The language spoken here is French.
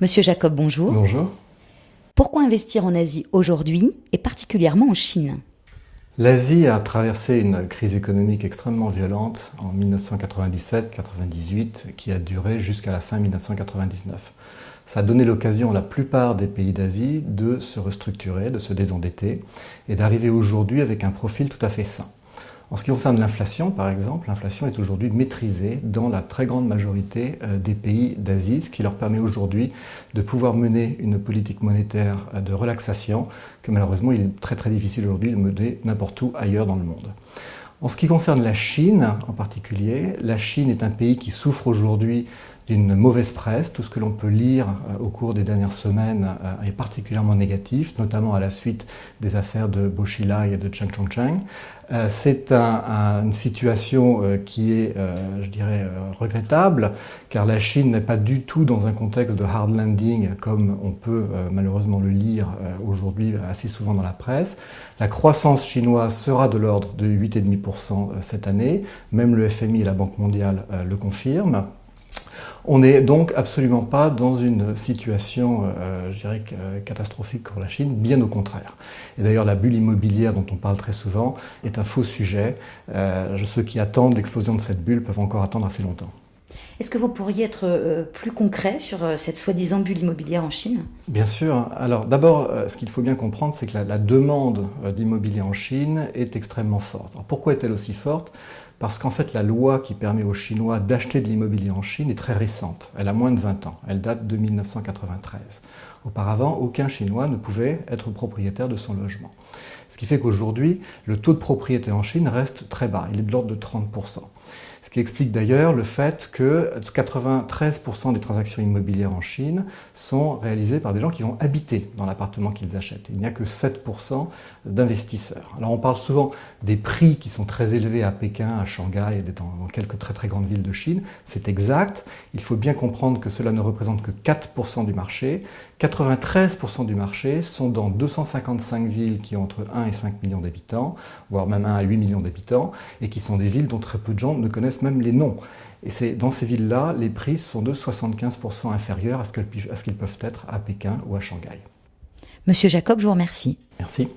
Monsieur Jacob, bonjour. Bonjour. Pourquoi investir en Asie aujourd'hui et particulièrement en Chine? L'Asie a traversé une crise économique extrêmement violente en 1997-98 qui a duré jusqu'à la fin 1999. Ça a donné l'occasion à la plupart des pays d'Asie de se restructurer, de se désendetter et d'arriver aujourd'hui avec un profil tout à fait sain. En ce qui concerne l'inflation, par exemple, l'inflation est aujourd'hui maîtrisée dans la très grande majorité des pays d'Asie, ce qui leur permet aujourd'hui de pouvoir mener une politique monétaire de relaxation que malheureusement il est très difficile aujourd'hui de mener n'importe où ailleurs dans le monde. En ce qui concerne la Chine en particulier, la Chine est un pays qui souffre aujourd'hui d'une mauvaise presse. Tout ce que l'on peut lire au cours des dernières semaines est particulièrement négatif, notamment à la suite des affaires de Bo Xilai et de Chen Chongqing. C'est une situation qui est, je dirais, regrettable, car la Chine n'est pas du tout dans un contexte de hard landing comme on peut malheureusement le lire aujourd'hui assez souvent dans la presse. La croissance chinoise sera de l'ordre de 8,5% cette année, même le FMI et la Banque mondiale le confirment. On n'est donc absolument pas dans une situation, je dirais, catastrophique pour la Chine, bien au contraire. Et d'ailleurs, la bulle immobilière dont on parle très souvent est un faux sujet. Ceux qui attendent l'explosion de cette bulle peuvent encore attendre assez longtemps. Est-ce que vous pourriez être plus concret sur cette soi-disant bulle immobilière en Chine? Bien sûr. Alors d'abord, ce qu'il faut bien comprendre, c'est que la demande d'immobilier en Chine est extrêmement forte. Alors, pourquoi est-elle aussi forte ? Parce qu'en fait, la loi qui permet aux Chinois d'acheter de l'immobilier en Chine est très récente. Elle a moins de 20 ans. Elle date de 1993. Auparavant, aucun Chinois ne pouvait être propriétaire de son logement. Ce qui fait qu'aujourd'hui, le taux de propriété en Chine reste très bas. Il est de l'ordre de 30%. Ce qui explique d'ailleurs le fait que 93% des transactions immobilières en Chine sont réalisées par des gens qui vont habiter dans l'appartement qu'ils achètent. Il n'y a que 7% d'investisseurs. Alors on parle souvent des prix qui sont très élevés à Pékin, à Shanghai et dans quelques très grandes villes de Chine. C'est exact. Il faut bien comprendre que cela ne représente que 4% du marché. 93% du marché sont dans 255 villes qui ont entre 1 et 5 millions d'habitants, voire même 1 à 8 millions d'habitants, et qui sont des villes dont très peu de gens ne connaissent même les noms. Et c'est dans ces villes-là, les prix sont de 75% inférieurs à ce qu'ils peuvent être à Pékin ou à Shanghai. Monsieur Jacob, je vous remercie. Merci.